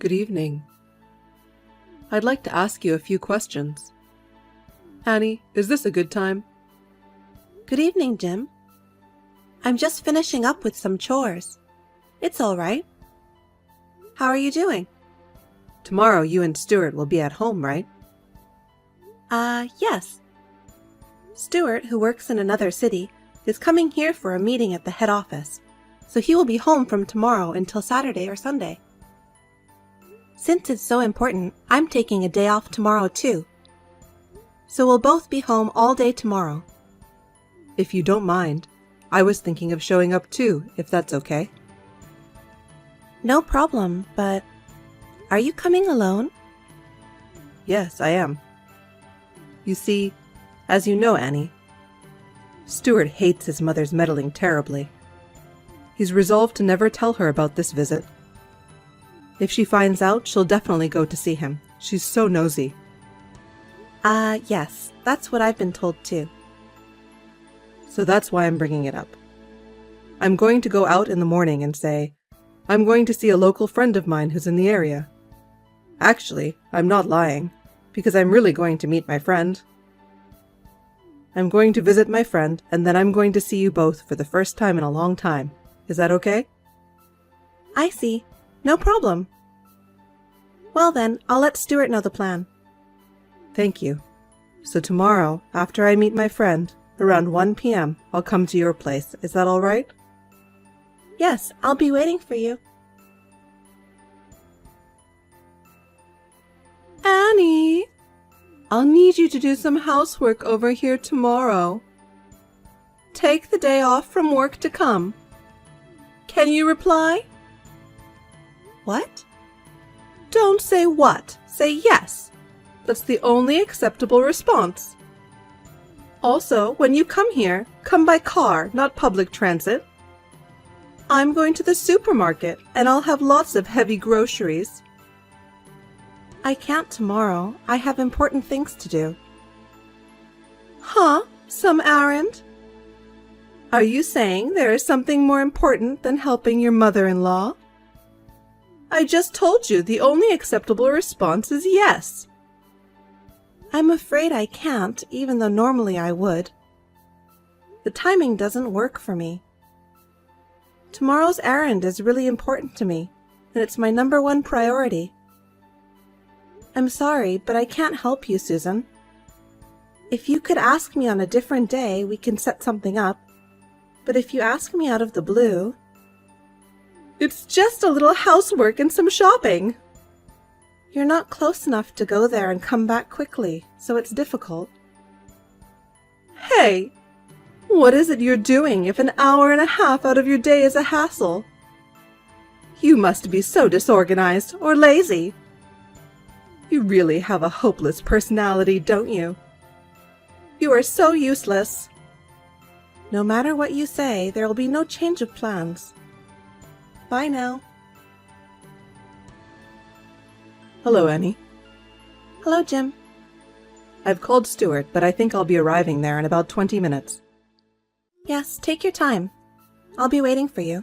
Good evening. I'd like to ask you a few questions. Annie, is this a good time? Good evening, Jim. I'm just finishing up with some chores. It's all right. How are you doing? Tomorrow you and Stuart will be at home, right? Yes. Stuart, who works in another city, is coming here for a meeting at the head office, so he will be home from tomorrow until Saturday or Sunday. Since it's so important, I'm taking a day off tomorrow too. So we'll both be home all day tomorrow. If you don't mind, I was thinking of showing up too, if that's okay. No problem, but are you coming alone? Yes, I am. You see, as you know, Annie, Stuart hates his mother's meddling terribly. He's resolved to never tell her about this visit. If she finds out, she'll definitely go to see him. She's so nosy. Yes, that's what I've been told too. So that's why I'm bringing it up. I'm going to go out in the morning and say, I'm going to see a local friend of mine who's in the area. Actually, I'm not lying, because I'm really going to meet my friend. I'm going to visit my friend, and then I'm going to see you both for the first time in a long time. Is that okay? I see. No problem. Well then, I'll let Stuart know the plan. Thank you. So tomorrow, after I meet my friend, around 1 p.m., I'll come to your place. Is that all right? Yes, I'll be waiting for you. Annie, I'll need you to do some housework over here tomorrow. Take the day off from work to come. Can you reply? What? Don't say what. Say yes. That's the only acceptable response. Also, when you come here, come by car, not public transit. I'm going to the supermarket, and I'll have lots of heavy groceries. I can't tomorrow. I have important things to do. Huh? Some errand? Are you saying there is something more important than helping your mother-in-law? I just told you the only acceptable response is yes. I'm afraid I can't, even though normally I would. The timing doesn't work for me. Tomorrow's errand is really important to me, and it's my #1 priority. I'm sorry, but I can't help you, Susan. If you could ask me on a different day, we can set something up. But if you ask me out of the blue... It's just a little housework and some shopping. You're not close enough to go there and come back quickly, so it's difficult. Hey, what is it you're doing if an hour and a half out of your day is a hassle? You must be so disorganized or lazy. You really have a hopeless personality, don't you? You are so useless. No matter what you say, there will be no change of plans. Bye now. Hello, Annie. Hello, Jim. I've called Stuart, but I think I'll be arriving there in about 20 minutes. Yes, take your time. I'll be waiting for you.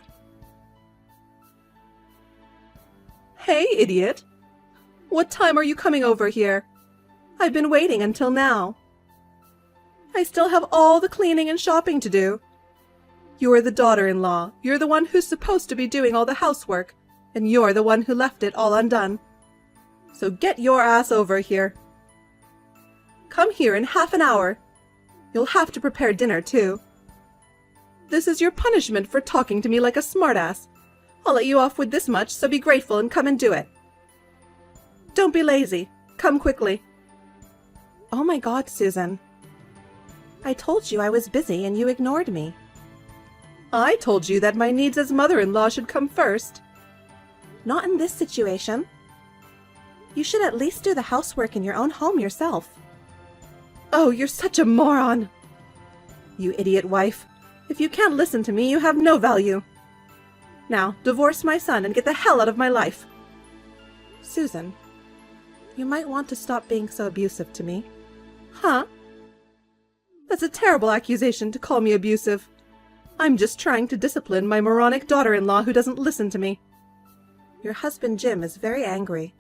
Hey, idiot! What time are you coming over here? I've been waiting until now. I still have all the cleaning and shopping to do. You're the daughter-in-law. You're the one who's supposed to be doing all the housework, and you're the one who left it all undone. So get your ass over here. Come here in half an hour. You'll have to prepare dinner, too. This is your punishment for talking to me like a smartass. I'll let you off with this much, so be grateful and come and do it. Don't be lazy. Come quickly. Oh my God, Susan. I told you I was busy and you ignored me. I told you that my needs as mother-in-law should come first. Not in this situation. You should at least do the housework in your own home yourself. Oh, you're such a moron. You idiot wife. If you can't listen to me, you have no value. Now, divorce my son and get the hell out of my life. Susan, you might want to stop being so abusive to me. Huh? That's a terrible accusation to call me abusive. I'm just trying to discipline my moronic daughter-in-law who doesn't listen to me. Your husband Jim is very angry.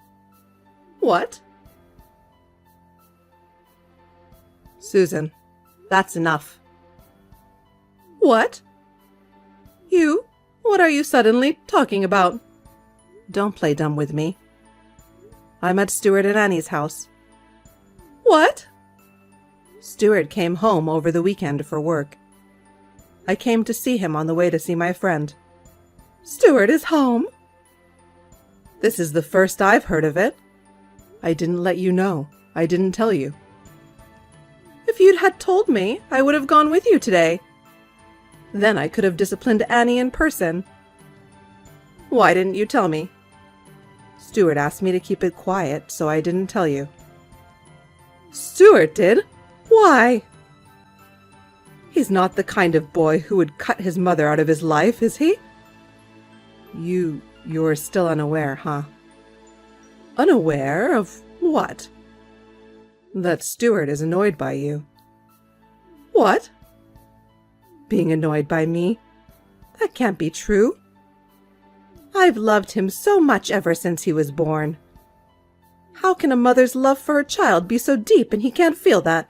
What? Susan, that's enough. What? What are you suddenly talking about? Don't play dumb with me. I'm at Stuart and Annie's house. What? Stuart came home over the weekend for work. I came to see him on the way to see my friend. Stuart is home? This is the first I've heard of it. I didn't let you know. I didn't tell you. If you'd had told me, I would have gone with you today. Then I could have disciplined Annie in person. Why didn't you tell me? Stuart asked me to keep it quiet, so I didn't tell you. Stuart did? Why? He's not the kind of boy who would cut his mother out of his life, is he? You're still unaware, huh? Unaware of what? That Stuart is annoyed by you. What? Being annoyed by me? That can't be true. I've loved him so much ever since he was born. How can a mother's love for her child be so deep and he can't feel that?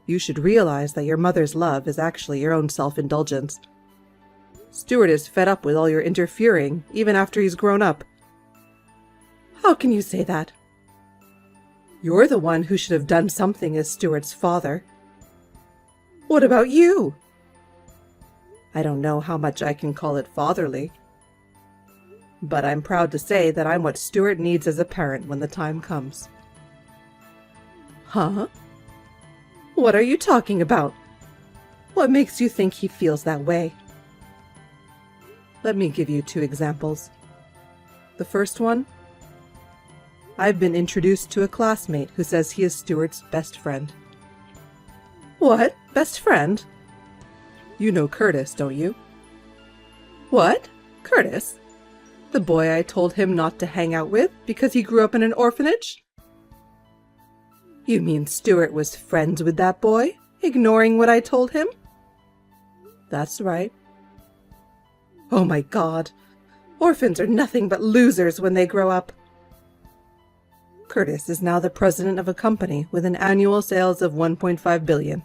You should realize that your mother's love is actually your own self-indulgence. Stuart is fed up with all your interfering, even after he's grown up. How can you say that? You're the one who should have done something as Stuart's father. What about you? I don't know how much I can call it fatherly. But I'm proud to say that I'm what Stuart needs as a parent when the time comes. Huh? What are you talking about? What makes you think he feels that way? Let me give you 2 examples. The first one, I've been introduced to a classmate who says he is Stuart's best friend. What? Best friend? You know Curtis, don't you? What? Curtis? The boy I told him not to hang out with because he grew up in an orphanage? You mean Stuart was friends with that boy, ignoring what I told him? That's right. Oh my God! Orphans are nothing but losers when they grow up. Curtis is now the president of a company with an annual sales of $1.5 billion.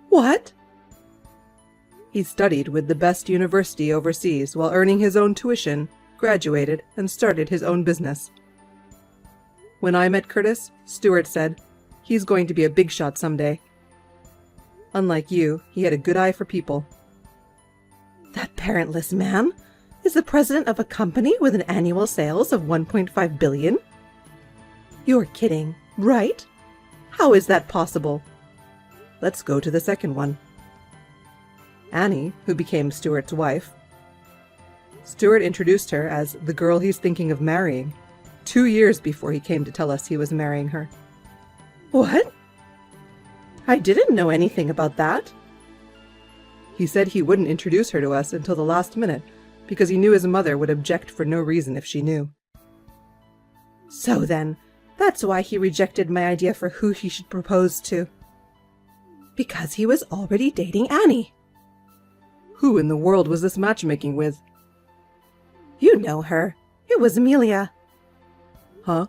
What? He studied with the best university overseas while earning his own tuition, graduated, and started his own business. When I met Curtis, Stuart said, he's going to be a big shot someday. Unlike you, he had a good eye for people. That parentless man is the president of a company with an annual sales of $1.5 billion? You're kidding, right? How is that possible? Let's go to the second one. Annie, who became Stuart's wife. Stuart introduced her as the girl he's thinking of marrying, 2 years before he came to tell us he was marrying her. What? I didn't know anything about that. He said he wouldn't introduce her to us until the last minute because he knew his mother would object for no reason if she knew. So then, that's why he rejected my idea for who he should propose to. Because he was already dating Annie. Who in the world was this matchmaking with? You know her. It was Amelia. Huh?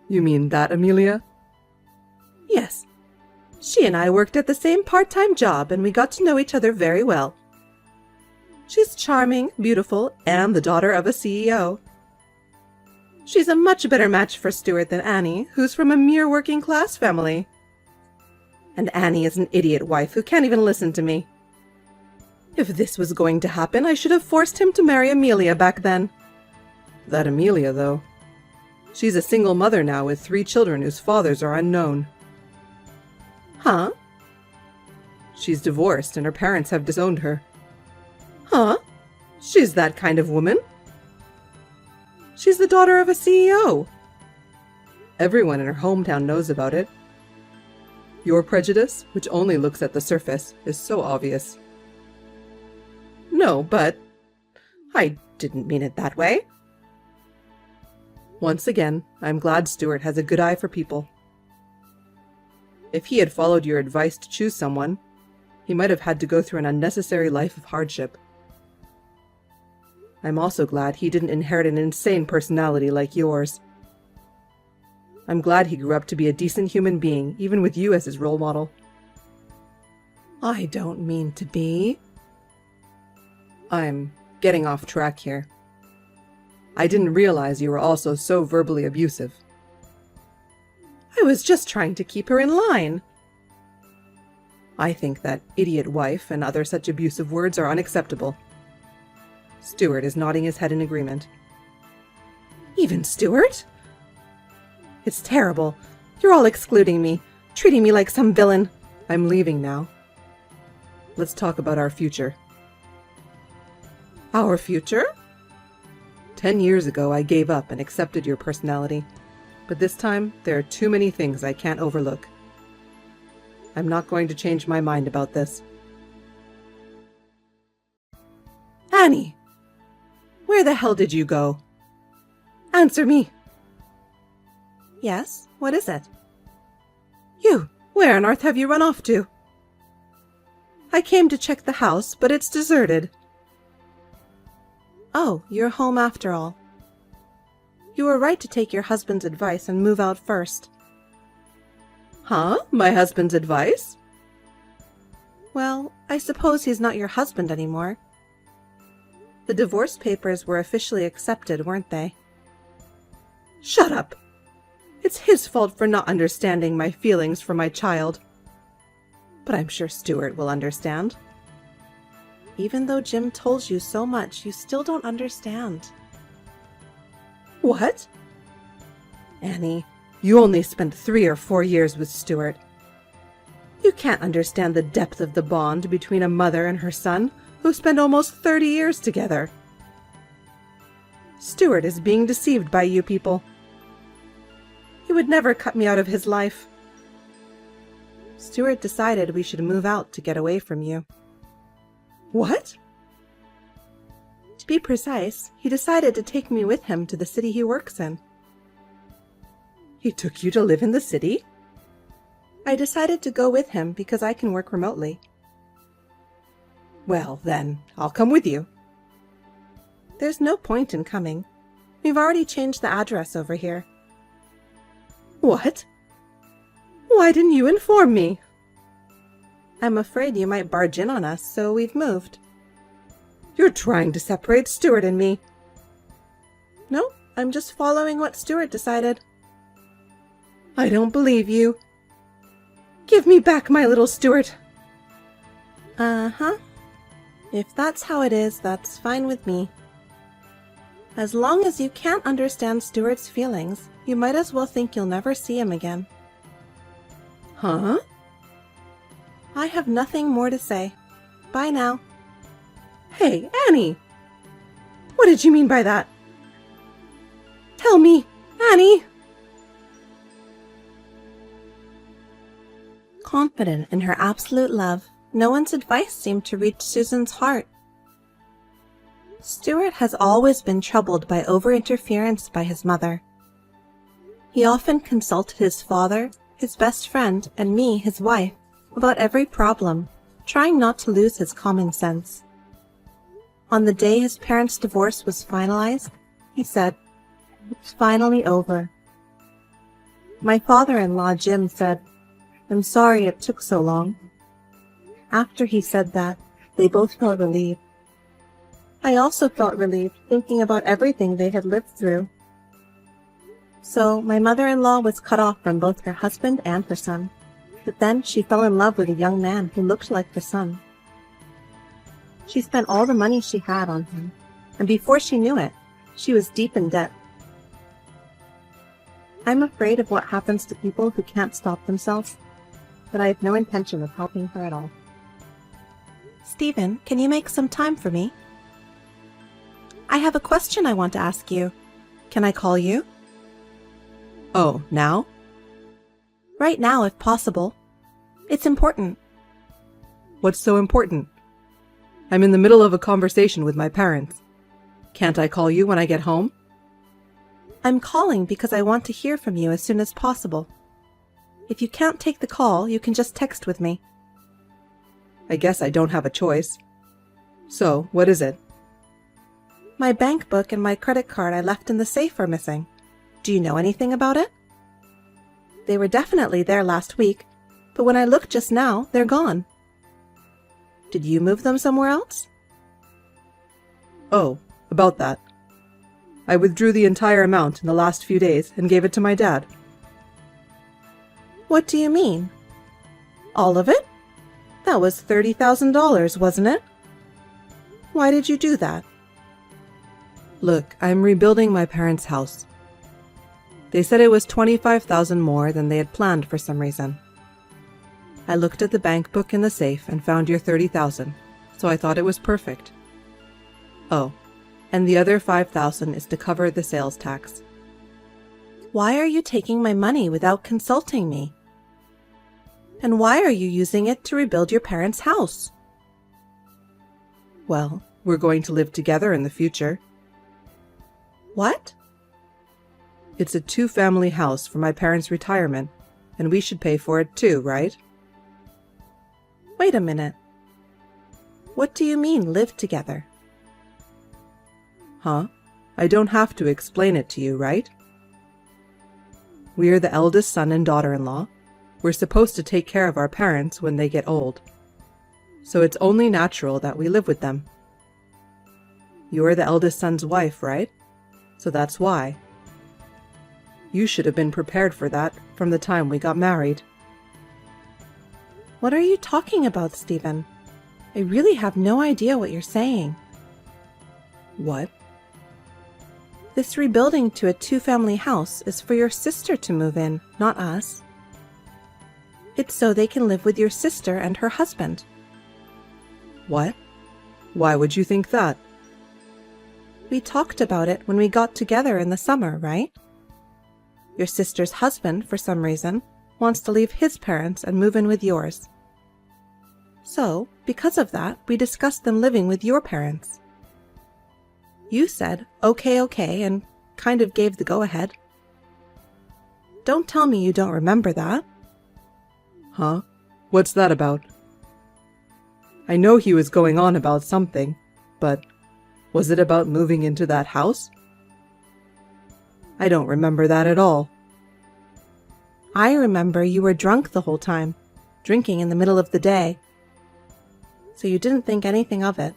You mean that Amelia? Yes. She and I worked at the same part-time job and we got to know each other very well. She's charming, beautiful, and the daughter of a CEO. She's a much better match for Stuart than Annie, who's from a mere working-class family. And Annie is an idiot wife who can't even listen to me. If this was going to happen, I should have forced him to marry Amelia back then. That Amelia, though. She's a single mother now with 3 children whose fathers are unknown. Huh? She's divorced and her parents have disowned her. Huh? She's that kind of woman. She's the daughter of a CEO. Everyone in her hometown knows about it. Your prejudice, which only looks at the surface, is so obvious. No, but I didn't mean it that way. Once again, I'm glad Stuart has a good eye for people. If he had followed your advice to choose someone, he might have had to go through an unnecessary life of hardship. I'm also glad he didn't inherit an insane personality like yours. I'm glad he grew up to be a decent human being, even with you as his role model. I don't mean to be. I'm getting off track here. I didn't realize you were also so verbally abusive. I was just trying to keep her in line. I think that idiot wife and other such abusive words are unacceptable. Stuart is nodding his head in agreement. Even Stuart? It's terrible. You're all excluding me, treating me like some villain. I'm leaving now. Let's talk about our future. Our future? 10 years ago, I gave up and accepted your personality. But this time, there are too many things I can't overlook. I'm not going to change my mind about this. Annie! Where the hell did you go? Answer me! Yes, what is it? You! Where on earth have you run off to? I came to check the house, but it's deserted. Oh, you're home after all. You were right to take your husband's advice and move out first. Huh? My husband's advice? Well, I suppose he's not your husband anymore. The divorce papers were officially accepted, weren't they? Shut up! It's his fault for not understanding my feelings for my child. But I'm sure Stuart will understand. Even though Jim told you so much, you still don't understand. What? Annie, you only spent 3 or 4 years with Stuart. You can't understand the depth of the bond between a mother and her son, who spent almost 30 years together. Stuart is being deceived by you people. He would never cut me out of his life. Stuart decided we should move out to get away from you. What? To be precise, he decided to take me with him to the city he works in. He took you to live in the city? I decided to go with him because I can work remotely. Well, then, I'll come with you. There's no point in coming. We've already changed the address over here. What? Why didn't you inform me? I'm afraid you might barge in on us, so we've moved. You're trying to separate Stuart and me. No, I'm just following what Stuart decided. I don't believe you. Give me back my little Stuart. Uh-huh. If that's how it is, that's fine with me. As long as you can't understand Stuart's feelings, you might as well think you'll never see him again. Huh? I have nothing more to say. Bye now. Hey, Annie! What did you mean by that? Tell me, Annie! Confident in her absolute love, no one's advice seemed to reach Susan's heart. Stuart has always been troubled by over-interference by his mother. He often consulted his father, his best friend, and me, his wife, about every problem, trying not to lose his common sense. On the day his parents' divorce was finalized, he said, "It's finally over." My father-in-law, Jim, said, "I'm sorry it took so long." After he said that, they both felt relieved. I also felt relieved thinking about everything they had lived through. So my mother-in-law was cut off from both her husband and her son, but then she fell in love with a young man who looked like the son. She spent all the money she had on him, and before she knew it, she was deep in debt. I'm afraid of what happens to people who can't stop themselves, but I have no intention of helping her at all. Stephen, can you make some time for me? I have a question I want to ask you. Can I call you? Oh, now? Right now, if possible. It's important. What's so important? I'm in the middle of a conversation with my parents. Can't I call you when I get home? I'm calling because I want to hear from you as soon as possible. If you can't take the call, you can just text with me. I guess I don't have a choice. So, what is it? My bank book and my credit card I left in the safe are missing. Do you know anything about it? They were definitely there last week, but when I looked just now, they're gone. Did you move them somewhere else? Oh, about that. I withdrew the entire amount in the last few days and gave it to my dad. What do you mean? All of it? That was $30,000, wasn't it? Why did you do that? Look, I'm rebuilding my parents' house. They said it was $25,000 more than they had planned for some reason. I looked at the bank book in the safe and found your $30,000, so I thought it was perfect. Oh, and the other $5,000 is to cover the sales tax. Why are you taking my money without consulting me? And why are you using it to rebuild your parents' house? Well, we're going to live together in the future. What? It's a two-family house for my parents' retirement, and we should pay for it too, right? Wait a minute. What do you mean, live together? Huh? I don't have to explain it to you, right? We are the eldest son and daughter-in-law. We're supposed to take care of our parents when they get old. So it's only natural that we live with them. You're the eldest son's wife, right? So that's why. You should have been prepared for that from the time we got married. What are you talking about, Stephen? I really have no idea what you're saying. What? This rebuilding to a two-family house is for your sister to move in, not us. It's so they can live with your sister and her husband. What? Why would you think that? We talked about it when we got together in the summer, right? Your sister's husband, for some reason, wants to leave his parents and move in with yours. So, because of that, we discussed them living with your parents. You said, okay, and kind of gave the go-ahead. Don't tell me you don't remember that. Huh? What's that about? I know he was going on about something, but was it about moving into that house? I don't remember that at all. I remember you were drunk the whole time, drinking in the middle of the day. So you didn't think anything of it.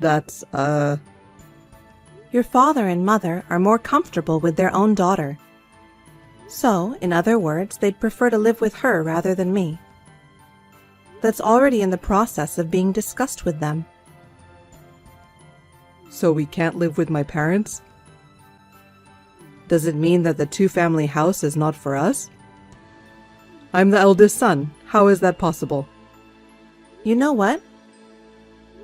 That's, Your father and mother are more comfortable with their own daughter. So, in other words, they'd prefer to live with her rather than me. That's already in the process of being discussed with them. So we can't live with my parents? Does it mean that the two-family house is not for us? I'm the eldest son. How is that possible? You know what?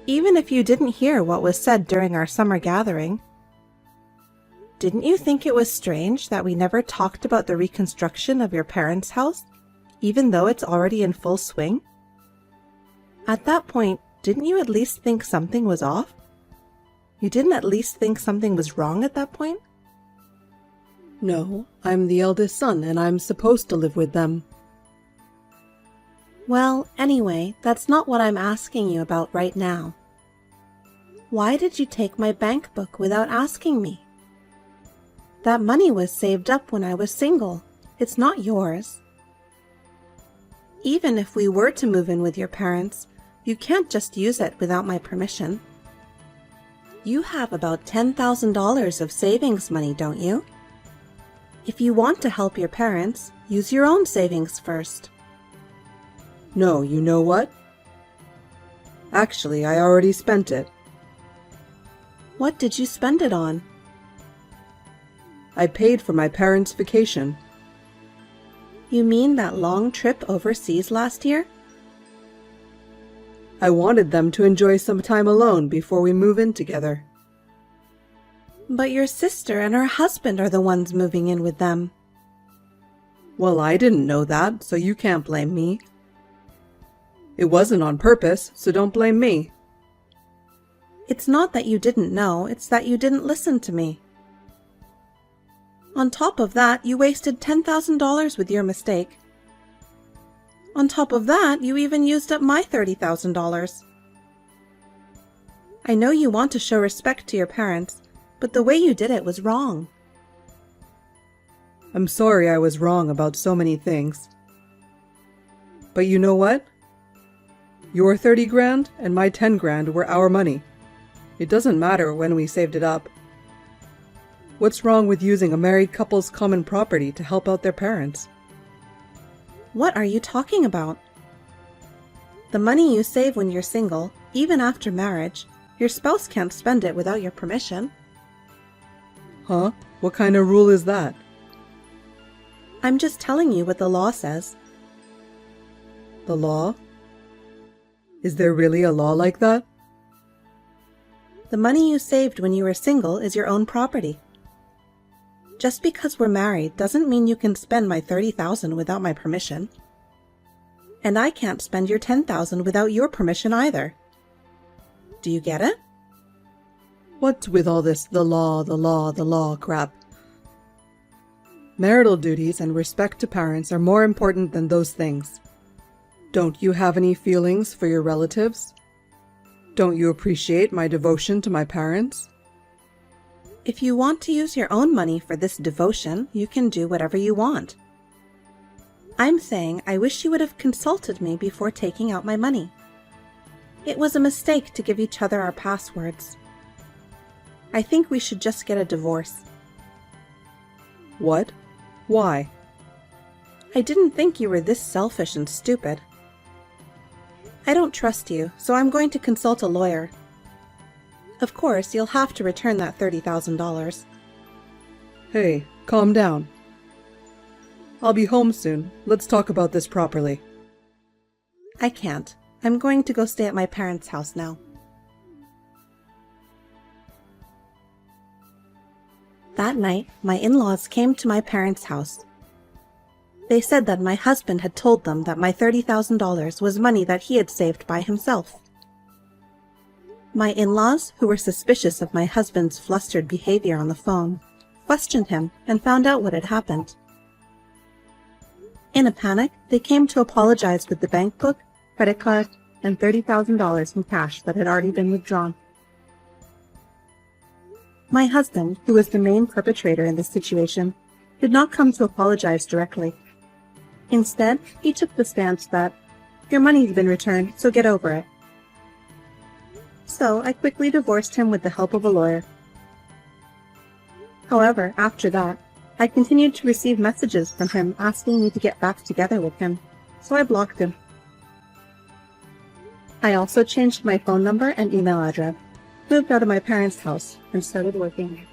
Even if you didn't hear what was said during our summer gathering, didn't you think it was strange that we never talked about the reconstruction of your parents' house, even though it's already in full swing? At that point, didn't you at least think something was off? You didn't at least think something was wrong at that point? No, I'm the eldest son and I'm supposed to live with them. Well, anyway, that's not what I'm asking you about right now. Why did you take my bank book without asking me? That money was saved up when I was single. It's not yours. Even if we were to move in with your parents, you can't just use it without my permission. You have about $10,000 of savings money, don't you? If you want to help your parents, use your own savings first. No, you know what? Actually, I already spent it. What did you spend it on? I paid for my parents' vacation. You mean that long trip overseas last year? I wanted them to enjoy some time alone before we move in together. But your sister and her husband are the ones moving in with them. Well, I didn't know that, so you can't blame me. It wasn't on purpose, so don't blame me. It's not that you didn't know, it's that you didn't listen to me. On top of that, you wasted $10,000 with your mistake. On top of that, you even used up my $30,000. I know you want to show respect to your parents, but the way you did it was wrong. I'm sorry I was wrong about so many things. But you know what? Your 30 grand and my 10 grand were our money. It doesn't matter when we saved it up. What's wrong with using a married couple's common property to help out their parents? What are you talking about? The money you save when you're single, even after marriage, your spouse can't spend it without your permission. Huh? What kind of rule is that? I'm just telling you what the law says. The law? Is there really a law like that? The money you saved when you were single is your own property. Just because we're married doesn't mean you can spend my $30,000 without my permission. And I can't spend your $10,000 without your permission either. Do you get it? What's with all this the law crap? Marital duties and respect to parents are more important than those things. Don't you have any feelings for your relatives? Don't you appreciate my devotion to my parents? If you want to use your own money for this devotion, you can do whatever you want. I'm saying I wish you would have consulted me before taking out my money. It was a mistake to give each other our passwords. I think we should just get a divorce. What? Why? I didn't think you were this selfish and stupid. I don't trust you, so I'm going to consult a lawyer. Of course, you'll have to return that $30,000. Hey, calm down. I'll be home soon. Let's talk about this properly. I can't. I'm going to go stay at my parents' house now. That night, my in-laws came to my parents' house. They said that my husband had told them that my $30,000 was money that he had saved by himself. My in-laws, who were suspicious of my husband's flustered behavior on the phone, questioned him and found out what had happened. In a panic, they came to apologize with the bank book, credit card, and $30,000 in cash that had already been withdrawn. My husband, who was the main perpetrator in this situation, did not come to apologize directly. Instead, he took the stance that, "Your money's been returned, so get over it." So I quickly divorced him with the help of a lawyer. However, after that, I continued to receive messages from him asking me to get back together with him, so I blocked him. I also changed my phone number and email address, moved out of my parents' house, and started working.